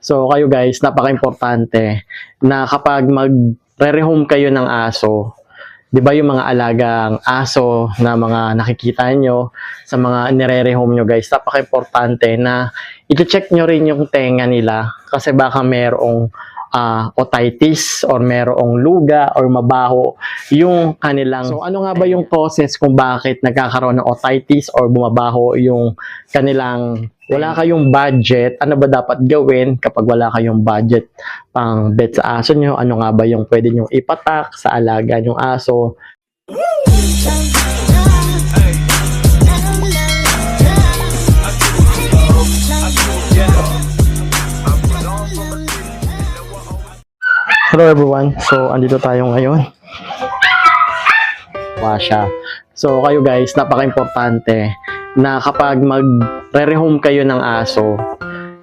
So kayo guys, napaka-importante na kapag mag-rehome kayo ng aso, 'di ba yung mga alagang aso na mga nakikita nyo sa mga nire-rehome nyo guys, napaka-importante na i-check nyo rin yung tenga nila kasi baka merong otitis or merong luga or mabaho yung kanilang. So ano nga ba yung causes kung bakit nagkakaroon ng otitis or bumabaho yung kanilang? Wala kayong budget, ano ba dapat gawin kapag wala kayong budget pang vet sa aso nyo? Ano nga ba yung pwede nyo ipatak sa alaga nyong aso? Hello everyone, so andito tayo ngayon. Washa. So kayo guys, napaka-importante na kapag mag-rehome kayo ng aso,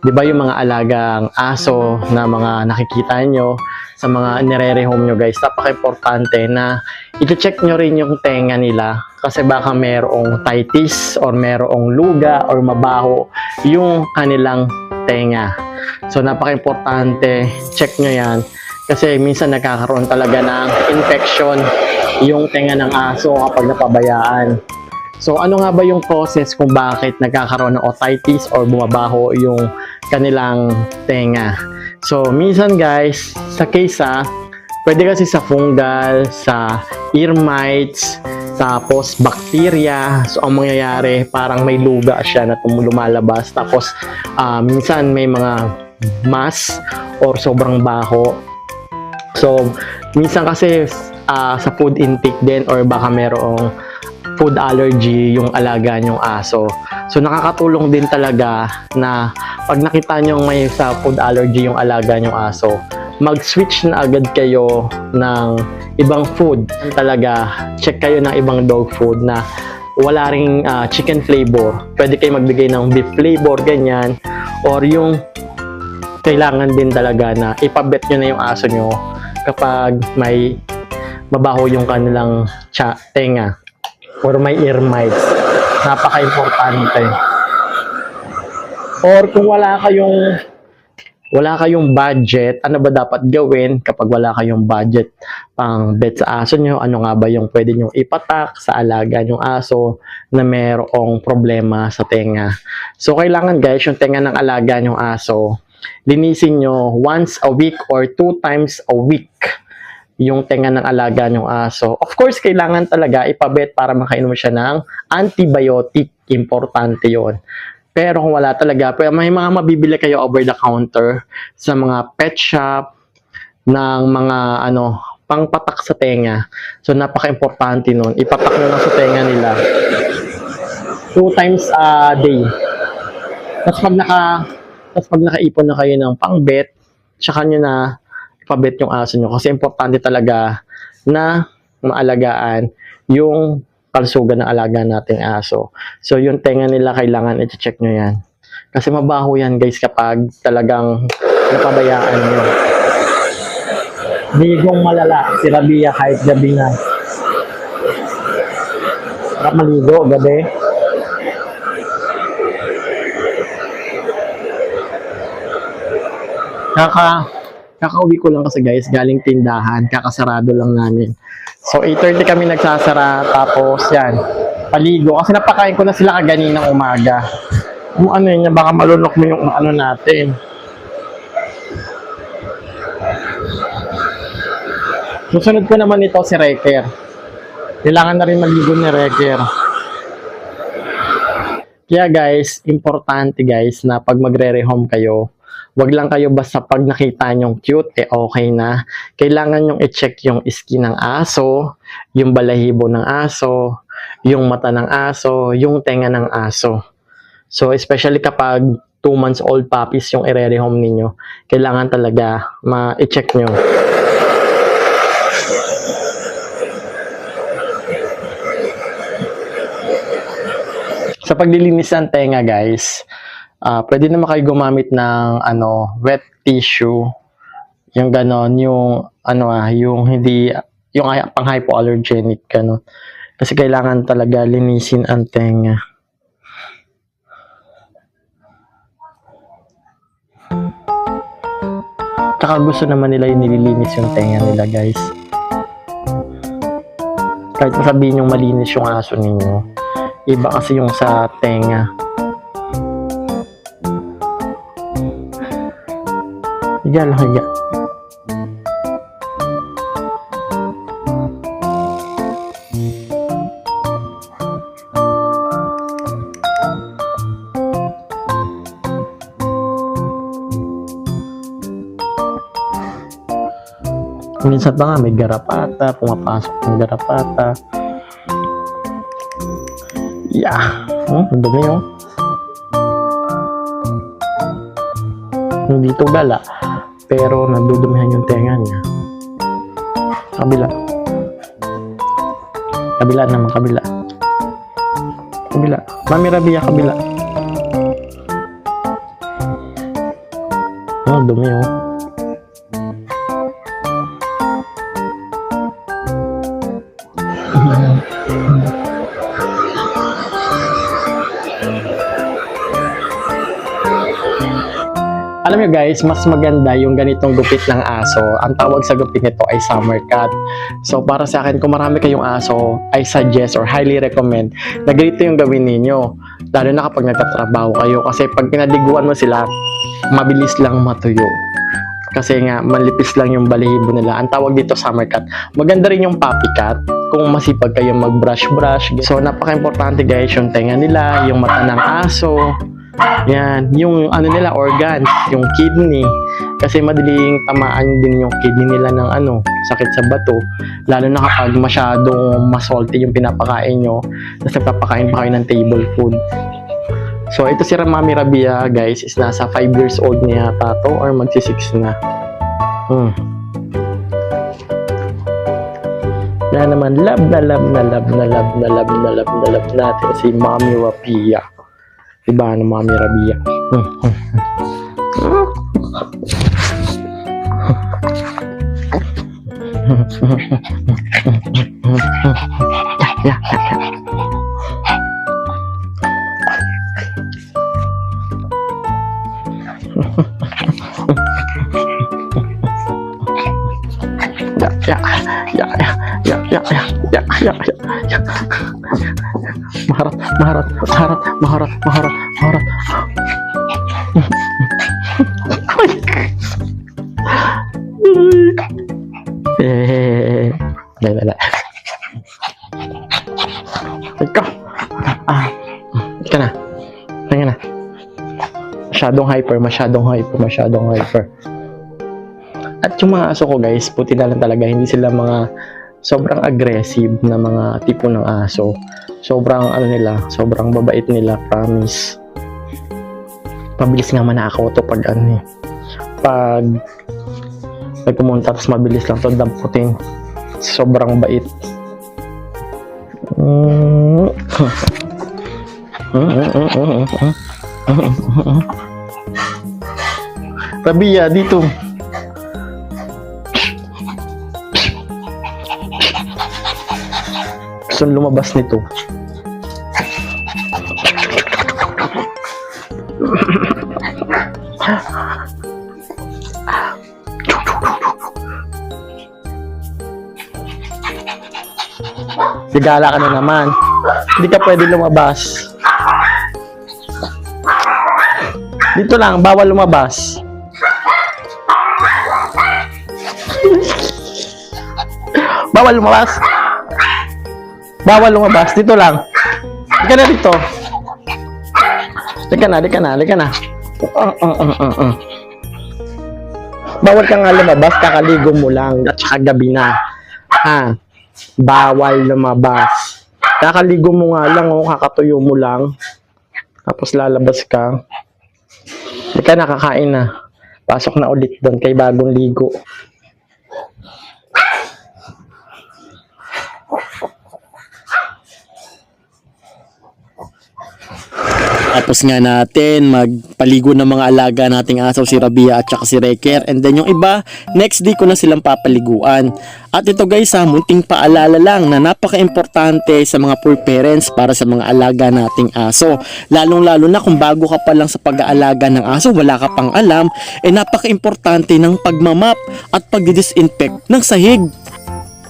'di ba yung mga alagang aso na mga nakikita nyo sa mga nire-rehome nyo guys, napaka-importante na i-check nyo rin yung tenga nila kasi baka merong otitis or merong luga or mabaho yung kanilang tenga. So napaka-importante, check nyo yan kasi minsan nagkakaroon talaga ng infection yung tenga ng aso kapag napabayaan. So ano nga ba yung causes kung bakit nagkakaroon ng otitis or bumabaho yung kanilang tenga? So minsan guys, sa case pwede kasi sa fungal, sa ear mites, tapos bacteria. So ang mangyayari, parang may luga siya na lumalabas. Tapos minsan may mga mass or sobrang baho. So minsan kasi sa food intake din or baka merong food allergy yung alaga nyong aso. So nakakatulong din talaga na pag nakita nyo may sa food allergy yung alaga nyong aso, mag-switch na agad kayo ng ibang food. Talaga, check kayo ng ibang dog food na wala ring chicken flavor. Pwede kayo magbigay ng beef flavor, ganyan. Or yung kailangan din talaga na ipabet nyo na yung aso nyo kapag may mabaho yung kanilang tenga or may ear mites. Napaka-importante. Or kung wala kayong budget, ano ba dapat gawin kapag wala kayong budget pang vet sa aso nyo? Ano nga ba yung pwede nyo ipatak sa alaga nyong aso na merong problema sa tenga? So kailangan guys, yung tenga ng alaga nyong aso, linisin nyo once a week or 2 times a week yung tenga ng alaga nyong aso. Of course, kailangan talaga ipabet para makainom siya ng antibiotic. Importante yon. Pero kung wala talaga, may mga mabibili kayo over the counter sa mga pet shop ng mga pangpatak sa tenga. So napaka-importante nun. Ipatak nyo lang sa tenga nila 2 times a day. Tapos pag nakaipon na kayo ng pang-bet, tsaka nyo na ipabet yung aso nyo. Kasi importante talaga na maalagaan yung kalsugan ng alaga nating aso. So yung tenga nila kailangan i-check nyo yan. Kasi mabaho yan guys kapag talagang napabayaan nyo. Bigong malala, si Rabia kahit gabi na. Sarap maligo gabi. Kakauwi ko lang kasi guys, galing tindahan, kakasarado lang namin. So 8:30 kami nagsasara, tapos yan, paligo. Kasi napakain ko na sila kaganinang umaga. Kung ano yun, baka malunok mo yung natin. Susunod ko naman ito si Reker. Kailangan na rin maligo ni Reker. Kaya guys, importante guys na pag magre-rehome kayo, wag lang kayo basta pag nakita nyong cute, okay na. Kailangan nyong i-check yung skin ng aso, yung balahibo ng aso, yung mata ng aso, yung tenga ng aso. So, especially kapag 2 months old puppies yung i-rehome ninyo, kailangan talaga ma-check nyo. Sa paglilinis ng tenga guys, pwede naman kayo gumamit ng wet tissue, yung ganon, yung yung hindi, yung pang hypoallergenic ganon. Kasi kailangan talaga linisin ang tenga. Tsaka gusto naman nila yung nililinis yung tenga nila, guys. Kahit sabihin yung malinis yung aso ninyo, iba kasi yung sa tenga. Higa lang, higa. Minsan pa nga may garapata, pumapasok ng garapata. Yeah. Ang dumi oh. Hindi to gala, pero nadudumihan yung tenga niya. Kabila. Kabila naman, kabila. Kabila. Mami Rabia, kabila. Dumi oh. Alam nyo guys, mas maganda yung ganitong gupit ng aso. Ang tawag sa gupit nito ay summer cut. So para sa akin, kung marami kayong aso, I suggest or highly recommend na ganito yung gawin ninyo. Lalo na kapag nagtatrabaho kayo. Kasi pag pinaliguan mo sila, mabilis lang matuyo. Kasi nga, manlipis lang yung balahibo nila. Ang tawag dito summer cut. Maganda rin yung puppy cut kung masipag kayo mag-brush-brush. So napaka-importante guys, yung tenga nila, yung mata ng aso, yan, yung ano nila, organs, yung kidney. Kasi madaling tamaan din yung kidney nila ng sakit sa bato. Lalo na kapag masyadong masalty yung pinapakain nyo, tapos nagpapakain pa kayo ng table food. So ito si Mami Rabia guys, is nasa 5 years old na yata to, or magsi 6 na. Yan naman, love na love na love na love na love na love na love natin si Mami Rabia. Diba, Mami Rabia? Maharat. Dala. Ikaw. Ika na. Tingnan na. Masyadong hyper. At yung mga aso ko guys, puti na lang talaga, hindi sila mga sobrang aggressive na mga tipo ng aso. Sobrang sobrang babait nila, promise. Mabilis nga manakaw to pag pag may pumunta, tapos mabilis lang to damputin. Sobrang bait. Rabia, dito. Gusto lumabas nito. Sigala ka na naman. Hindi ka pwede lumabas. Dito lang, bawal lumabas. Bawal lumabas. Bawal lumabas. Dito lang. Halika na dito. Halika na. Bawal ka nga lumabas. Kakaligo mo lang. At saka gabi na. Ha? Bawal lumabas. Kakaligo mo nga lang. Kakatuyo mo lang. Tapos lalabas ka. Halika na, kakain na. Pasok na ulit doon kay bagong ligo. Tapos nga natin magpaligo ng mga alaga nating aso, si Rabia at saka si Reker. And then yung iba, next day ko na silang papaliguan. At ito guys munting paalala lang na napaka-importante sa mga poor parents para sa mga alaga nating aso. Lalong-lalo na kung bago ka pa lang sa pag-aalaga ng aso, wala ka pang alam, napaka-importante ng pagmamap at pagdidisinfect ng sahig.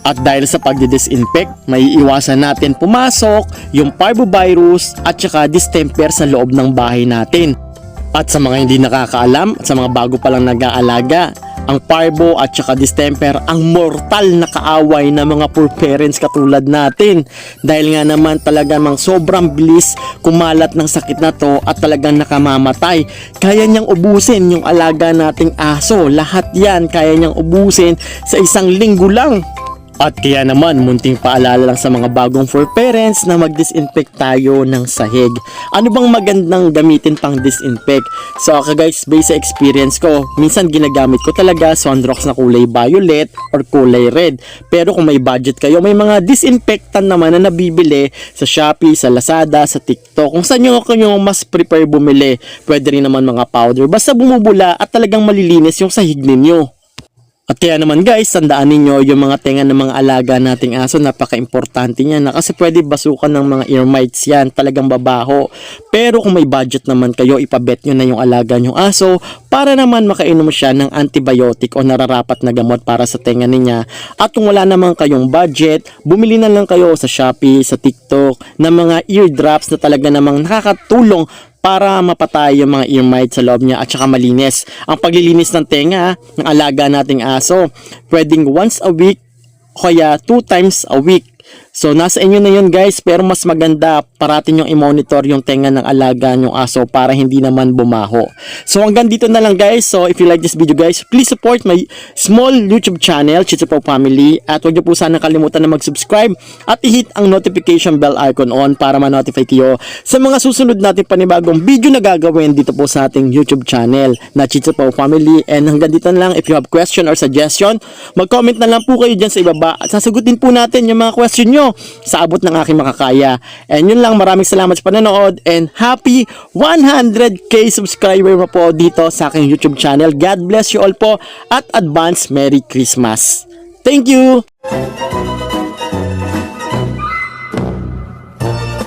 At dahil sa pagdidisinfect, may iwasan natin pumasok yung parvovirus at saka distemper sa loob ng bahay natin. At sa mga hindi nakakaalam at sa mga bago pa lang nag-aalaga, ang parvo at saka distemper ang mortal na kaaway ng mga poor parents katulad natin. Dahil nga naman talaga mang sobrang bilis kumalat ng sakit na to at talagang nakamamatay. Kaya niyang ubusin yung alaga nating aso. Lahat yan kaya niyang ubusin sa isang linggo lang. At kaya naman, munting paalala lang sa mga bagong for parents na mag-disinfect tayo ng sahig. Ano bang magandang gamitin pang disinfect? So ako guys, based sa experience ko, minsan ginagamit ko talaga Sunrox na kulay violet or kulay red. Pero kung may budget kayo, may mga disinfectant naman na nabibili sa Shopee, sa Lazada, sa TikTok. Kung saan nyo mas prefer bumili, pwede rin naman mga powder. Basta bumubula at talagang malilinis yung sahig ninyo. At kaya naman guys, tandaan ninyo yung mga tenga ng mga alaga nating aso, napaka-importante niyan na kasi pwede basukan ng mga ear mites yan, talagang babaho. Pero kung may budget naman kayo, ipabet nyo na yung alaga nyong aso para naman makainom siya ng antibiotic o nararapat na gamot para sa tenga niya. At kung wala naman kayong budget, bumili na lang kayo sa Shopee, sa TikTok ng mga ear drops na talaga namang nakakatulong para mapatay yung mga ear mites sa loob niya at saka malinis. Ang paglilinis ng tenga ng alaga nating aso, pwedeng once a week o kaya 2 times a week. So nasa inyo na yun guys, pero mas maganda parati nyong i-monitor yung tenga ng alaga nyong aso para hindi naman bumaho. So hanggang dito na lang guys. So if you like this video guys, please support my small YouTube channel, Chichipo Family. At huwag niyo po sana kalimutan na mag-subscribe at i-hit ang notification bell icon on para ma-notify kayo sa mga susunod nating panibagong video na gagawin dito po sa ating YouTube channel na Chichipo Family. And hanggang dito na lang, if you have question or suggestion, mag-comment na lang po kayo dyan sa ibaba at sasagutin po natin yung mga question nyo sa abot ng aking makakaya. And yun lang, maraming salamat sa panonood and happy 100k subscriber mo po dito sa aking YouTube channel. God bless you all po at advance Merry Christmas. Thank you!